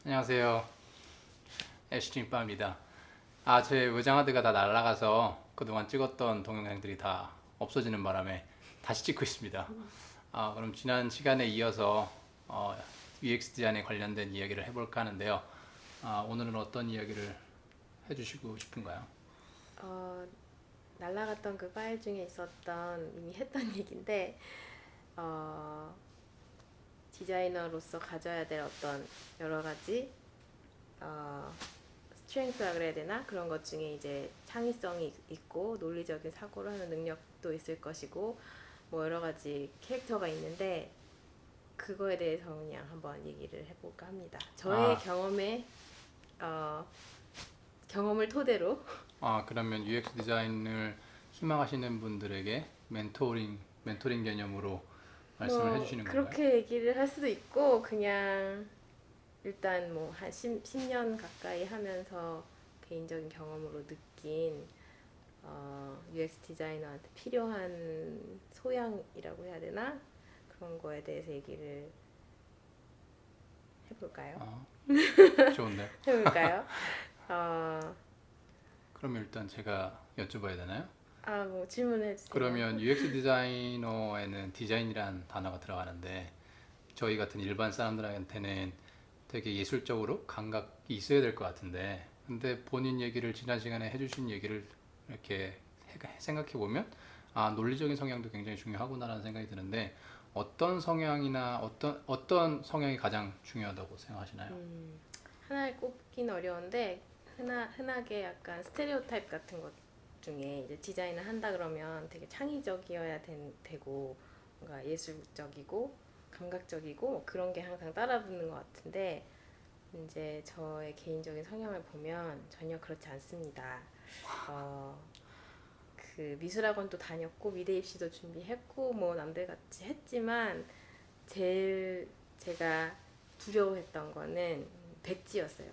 안녕하세요. 애쉬림빠입니다. 제 외장하드가 다 날아가서 그동안 찍었던 동영상들이 다 없어지는 바람에 다시 찍고 있습니다. 그럼 지난 시간에 이어서 UX 디자인에 관련된 이야기를 해볼까 하는데요. 오늘은 어떤 이야기를 해주시고 싶은가요? 어, 날라갔던 그 파일 중에 있었던 이미 했던 얘기인데 어, 디자이너로서 가져야 될 어떤 여러 가지 스트렝스라 그래야 되나? 그런 것 중에 이제 창의성이 있고 논리적인 사고를 하는 능력도 있을 것이고 뭐 여러 가지 캐릭터가 있는데 그거에 대해서 그냥 한번 얘기를 해볼까 합니다. 저의 아, 어, 경험을 토대로 그러면 UX 디자인을 희망하시는 분들에게 멘토링 개념으로 말씀을 뭐 해주시는 건가요? 그렇게 얘기를 할 수도 있고 그냥 일단 뭐 한 10년 가까이 하면서 개인적인 경험으로 느낀 UX 디자이너한테 필요한 소양이라고 해야 되나? 그런 거에 대해서 얘기를 해볼까요? 아, 좋은데요. 해볼까요? 어, 그러면 일단 제가 여쭤봐야 되나요? 뭐 질문해 주세요. 그러면 UX 디자이너에는 디자인이란 단어가 들어가는데 저희 같은 일반 사람들한테는 되게 예술적으로 감각이 있어야 될 것 같은데 근데 본인 얘기를 지난 시간에 해주신 얘기를 이렇게 생각해 보면 논리적인 성향도 굉장히 중요하구나라는 생각이 드는데 어떤 성향이나 어떤 성향이 가장 중요하다고 생각하시나요? 하나를 꼽긴 어려운데 흔하게 약간 스테레오 타입 같은 것 중에 이제 디자인을 한다 그러면 되게 창의적이어야 되고 뭔가 예술적이고 감각적이고 뭐 그런 게 항상 따라붙는 것 같은데 이제 저의 개인적인 성향을 보면 전혀 그렇지 않습니다. 어, 그 미술학원도 다녔고 미대 입시도 준비했고 뭐 남들같이 했지만 제일 제가 두려워했던 거는 백지였어요.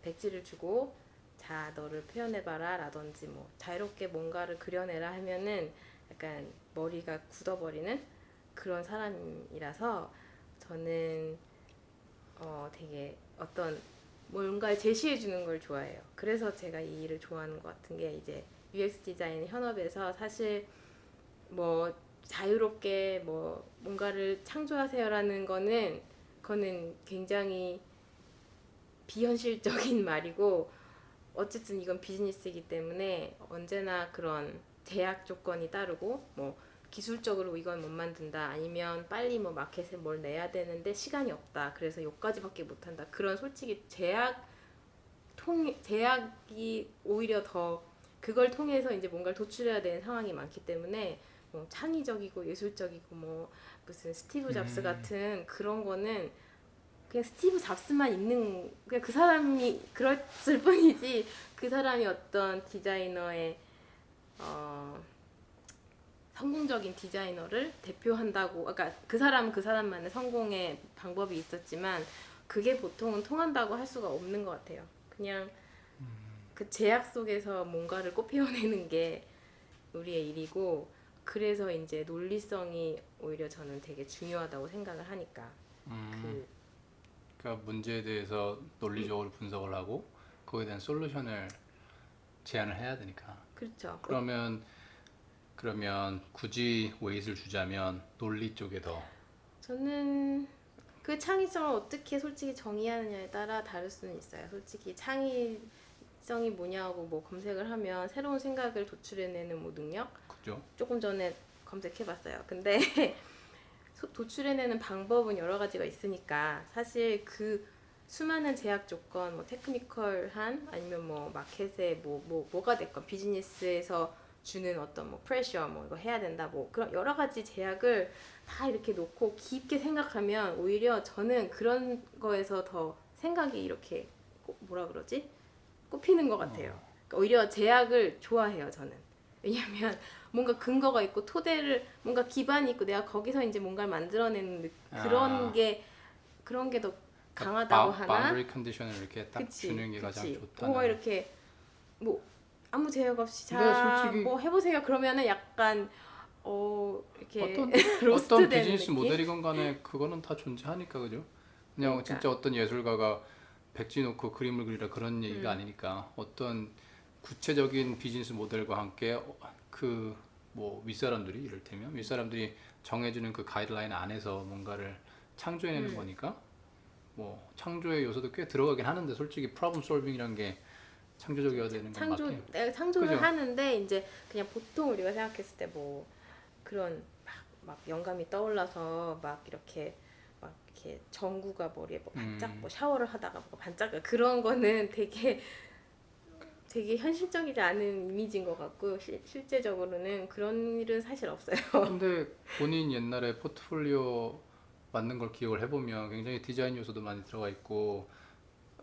백지를 주고 자 너를 표현해봐라 라든지 뭐 자유롭게 뭔가를 그려내라 하면은 약간 머리가 굳어버리는 그런 사람이라서 저는 되게 어떤 뭔가를 제시해 주는 걸 좋아해요. 그래서 제가 이 일을 좋아하는 것 같은 게 이제 UX 디자인 현업에서 사실 뭐 자유롭게 뭐 뭔가를 창조하세요라는 거는 굉장히 비현실적인 말이고 어쨌든 이건 비즈니스이기 때문에 언제나 그런 제약 조건이 따르고 뭐 기술적으로 이건 못 만든다 아니면 빨리 뭐 마켓에 뭘 내야 되는데 시간이 없다 그래서 여기까지밖에 못한다 그런 솔직히 제약이 오히려 더 그걸 통해서 이제 뭔가를 도출해야 되는 상황이 많기 때문에 뭐 창의적이고 예술적이고 뭐 무슨 스티브 잡스 같은 그런 거는 그냥 스티브 잡스만 있는 그냥 그 사람이 그랬을 뿐이지 그 사람이 어떤 디자이너의 어, 성공적인 디자이너를 대표한다고 그러니까 그 사람은 그 사람만의 성공의 방법이 있었지만 그게 보통은 통한다고 할 수가 없는 것 같아요. 그냥 그 제약 속에서 뭔가를 꽃피워내는 게 우리의 일이고 그래서 이제 논리성이 오히려 저는 되게 중요하다고 생각을 하니까 그 그러니까 문제에 대해서 논리적으로 분석을 하고 그거에 대한 솔루션을 제안을 해야 되니까 그렇죠. 그러면 굳이 웨이트를 주자면 논리 쪽에 더 저는 그 창의성을 어떻게 솔직히 정의하느냐에 따라 다를 수는 있어요. 솔직히 창의성이 뭐냐고 뭐 검색을 하면 새로운 생각을 도출해내는 뭐 능력 그죠? 조금 전에 검색해봤어요. 근데 도출해내는 방법은 여러 가지가 있으니까 사실 그 수많은 제약 조건, 뭐 테크니컬한 아니면 뭐 마켓에 뭐가 됐건 비즈니스에서 주는 어떤 뭐 프레셔 뭐 이거 해야 된다 뭐 그런 여러 가지 제약을 다 이렇게 놓고 깊게 생각하면 오히려 저는 그런 거에서 더 생각이 이렇게 뭐라 그러지? 꼽히는 것 같아요. 그러니까 오히려 제약을 좋아해요 저는. 왜냐면 뭔가 근거가 있고 토대를 뭔가 기반이 있고 내가 거기서 이제 뭔가를 만들어내는 아, 그런 게 더 그러니까 강하다고 하나? 바운더리 컨디션을 이렇게 딱 그치, 주는 게 가장 그치. 뭔가 좋다는. 이렇게 뭐 아무 제약 없이 근데 자 솔직히 뭐 해보세요 그러면은 약간 이렇게 어떤 로스트되는 비즈니스 느낌? 모델이건 간에 그거는 다 존재하니까 그죠? 그냥 그러니까 진짜 어떤 예술가가 백지 놓고 그림을 그리라 그런 얘기가 음. 아니니까 어떤 구체적인 비즈니스 모델과 함께 그 뭐 윗사람들이 이를테면 윗사람들이 정해주는 그 가이드라인 안에서 뭔가를 창조해내는 음. 거니까 뭐 창조의 요소도 꽤 들어가긴 하는데 솔직히 프로블럼 솔빙이란 게 창조적이어야 되는 건 맞긴 내가 창조를 그죠? 하는데 이제 그냥 보통 우리가 생각했을 때 뭐 그런 막 영감이 떠올라서 막 이렇게 전구가 머리에 뭐 반짝 뭐 샤워를 하다가 뭐 반짝 그런 거는 되게 현실적이지 않은 이미지인 것 같고 실제적으로는 그런 일은 사실 없어요. 근데 본인 옛날에 포트폴리오 만든 걸 기억을 해보면 굉장히 디자인 요소도 많이 들어가 있고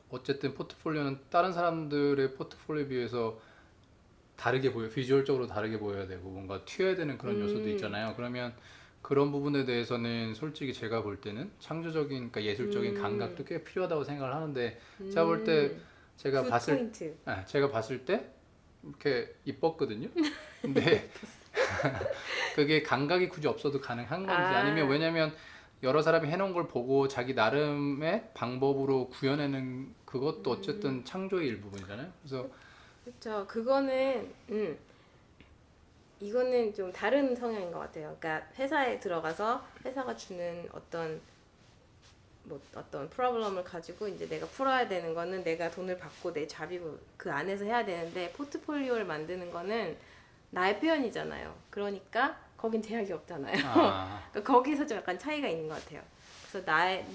어쨌든 포트폴리오는 다른 사람들의 포트폴리오에 비해서 다르게 보여 비주얼적으로 다르게 보여야 되고 뭔가 튀어야 되는 그런 요소도 음, 있잖아요. 그러면 그런 부분에 대해서는 솔직히 제가 볼 때는 창조적인 그러니까 예술적인 음, 감각도 꽤 필요하다고 생각을 하는데 제가 볼 때 음, 제가 굿 봤을 포인트. 제가 봤을 때 이렇게 이뻤거든요. 근데 그게 감각이 굳이 없어도 가능한 건지 아니면 아, 왜냐면 여러 사람이 해놓은 걸 보고 자기 나름의 방법으로 구현해낸 그것도 어쨌든 창조의 일부분이잖아요. 그래서 그렇죠. 그거는 이거는 좀 다른 성향인 것 같아요. 그러니까 회사에 들어가서 회사가 주는 어떤 프로블럼을 가지고 이제 내가 풀어야 되는 거는 내가 돈을 받고 내 자비로 그 안에서 해야 되는데 포트폴리오를 만드는 거는 나의 표현이잖아요. 그러니까 거긴 제약이 없잖아요. 아, 그러니까 거기서 좀 약간 차이가 있는 것 같아요. 그래서 나의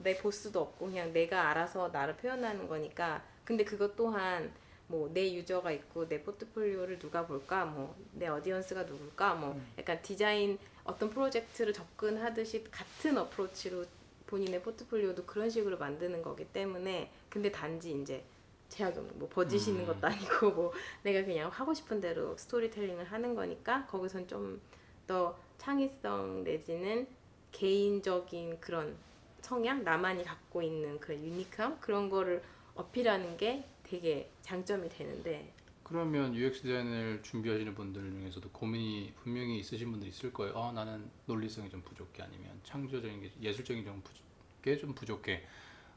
내 보스도 없고 그냥 내가 알아서 나를 표현하는 거니까. 근데 그것 또한 뭐 내 유저가 있고 내 포트폴리오를 누가 볼까, 뭐 내 어디언스가 누굴까, 뭐 약간 디자인 어떤 프로젝트를 접근하듯이 같은 어프로치로 본인의 포트폴리오도 그런 식으로 만드는 거기 때문에. 근데 단지 이제 제약이 없는 뭐 버짓이 있는 것도 아니고 뭐 내가 그냥 하고 싶은 대로 스토리텔링을 하는 거니까 거기선 좀 더 창의성 내지는 개인적인 그런 성향, 나만이 갖고 있는 그런 유니크함 그런 거를 어필하는 게 되게 장점이 되는데. 그러면 UX 디자인을 준비하시는 분들 중에서도 고민이 분명히 있으신 분들이 있을 거예요. 나는 논리성이 좀 부족해 아니면 창조적인 게 예술적인 게 좀 부족해.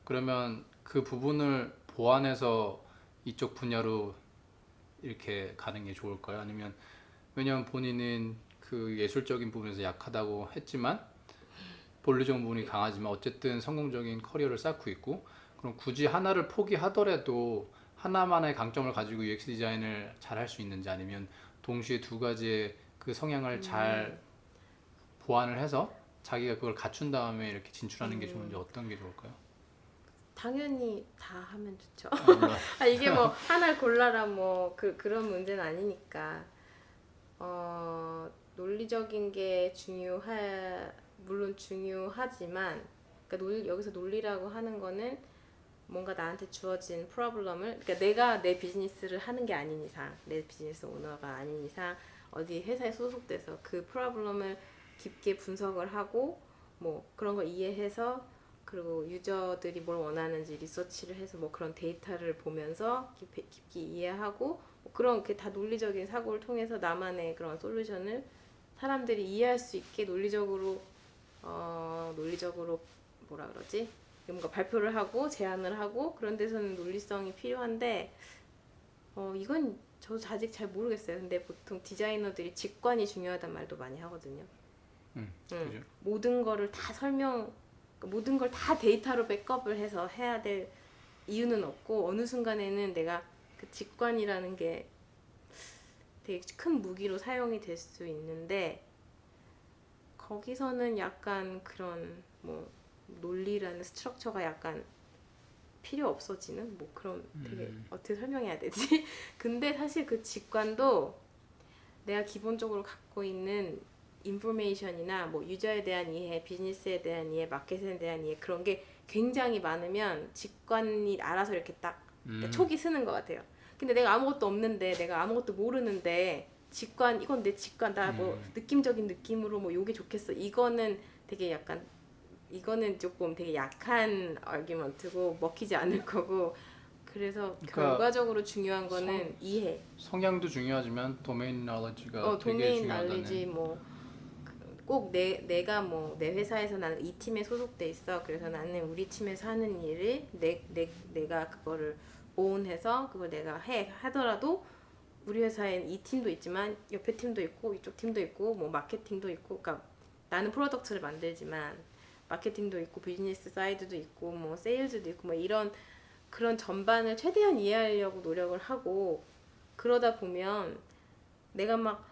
그러면 그 부분을 보완해서 이쪽 분야로 이렇게 가는 게 좋을까요? 아니면 왜냐면 본인은 그 예술적인 부분에서 약하다고 했지만 본리적인 부분이 강하지만 어쨌든 성공적인 커리어를 쌓고 있고 그럼 굳이 하나를 포기하더라도 하나만의 강점을 가지고 UX 디자인을 잘 할 수 있는지 아니면 동시에 두 가지의 그 성향을 잘 보완을 해서 자기가 그걸 갖춘 다음에 이렇게 진출하는 게 좋은지 어떤 게 좋을까요? 당연히 다 하면 좋죠. 물론 이게 뭐 하나를 골라라 뭐 그런 문제는 아니니까. 논리적인 게 물론 중요하지만, 그러니까 여기서 논리라고 하는 거는 뭔가 나한테 주어진 프로블럼을, 그러니까 내가 내 비즈니스를 하는 게 아닌 이상, 내 비즈니스 오너가 아닌 이상 어디 회사에 소속돼서 그 프로블럼을 깊게 분석을 하고 뭐 그런 걸 이해해서, 그리고 유저들이 뭘 원하는지 리서치를 해서 뭐 그런 데이터를 보면서 깊이 이해하고 뭐 그런 게 다 논리적인 사고를 통해서 나만의 그런 솔루션을 사람들이 이해할 수 있게 논리적으로 뭐라 그러지? 뭔가 발표를 하고 제안을 하고 그런 데서는 논리성이 필요한데, 이건 저도 아직 잘 모르겠어요. 근데 보통 디자이너들이 직관이 중요하단 말도 많이 하거든요. 그죠. 모든 걸 다 데이터로 백업을 해서 해야 될 이유는 없고, 어느 순간에는 내가 그 직관이라는 게 되게 큰 무기로 사용이 될 수 있는데, 거기서는 약간 그런 뭐 논리라는 스트럭처가 약간 필요 없어지는 뭐 그런, 되게 어떻게 설명해야 되지? 근데 사실 그 직관도 내가 기본적으로 갖고 있는 인포메이션이나 뭐 유저에 대한 이해, 비즈니스에 대한 이해, 마켓에 대한 이해 그런 게 굉장히 많으면 직관이 알아서 이렇게 딱 그러니까 촉이 쓰는 것 같아요. 근데 내가 아무것도 없는데, 내가 아무것도 모르는데 이건 내 직관, 나 뭐 느낌적인 느낌으로 뭐 요게 좋겠어, 이거는 조금 되게 약한 아규먼트고 먹히지 않을 거고. 그래서 그러니까 결과적으로 중요한 성, 거는 이해. 성향도 중요하지만 도메인 knowledge가 되게 도메인 중요하다는 날리지 뭐 꼭 내가 뭐 내 회사에서 나는 이 팀에 소속돼 있어. 그래서 나는 우리 팀에서 하는 일을 내가 그거를 오운해서 그걸 내가 하더라도 우리 회사엔 이 팀도 있지만 옆에 팀도 있고 이쪽 팀도 있고 뭐 마케팅도 있고, 그러니까 나는 프로덕트를 만들지만 마케팅도 있고 비즈니스 사이드도 있고 뭐 세일즈도 있고 뭐 이런 그런 전반을 최대한 이해하려고 노력을 하고, 그러다 보면 내가 막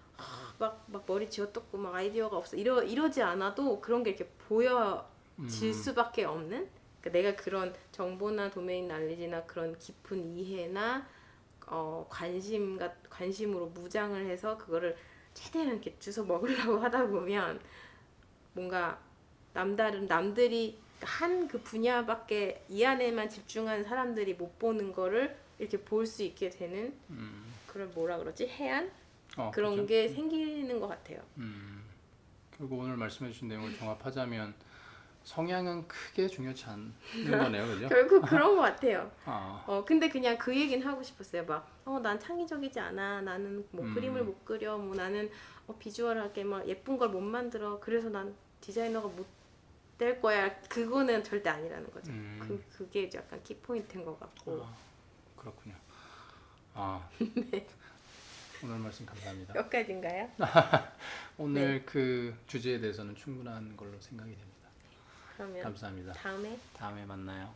머리 쥐어뜯고 막 아이디어가 없어 이러지 않아도 그런 게 이렇게 보여질 수밖에 없는, 그러니까 내가 그런 정보나 도메인 날리지나 그런 깊은 이해나 관심으로 무장을 해서 그거를 최대한 이렇게 주워 먹으려고 하다 보면 뭔가 남들이 한 그 분야밖에 이 안에만 집중한 사람들이 못 보는 거를 이렇게 볼 수 있게 되는 그걸 뭐라 그러지? 해안? 그런 그죠? 게 생기는 것 같아요. 결국 오늘 말씀해 주신 내용을 종합하자면 성향은 크게 중요치 않는 거네요, 그죠? 결국 그런 것 같아요. 아, 근데 그냥 그 얘기는 하고 싶었어요. 난 창의적이지 않아. 나는 뭐 그림을 못 그려. 뭐 나는 비주얼하게 막 예쁜 걸 못 만들어. 그래서 난 디자이너가 못 될 거야. 그거는 절대 아니라는 거죠. 그게 약간 키포인트인 것 같고. 그렇군요. 네. 오늘 말씀 감사합니다. 여기까지인가요? 오늘 그 주제에 대해서는 충분한 걸로 생각이 됩니다. 그러면 감사합니다. 다음에 다음에 만나요.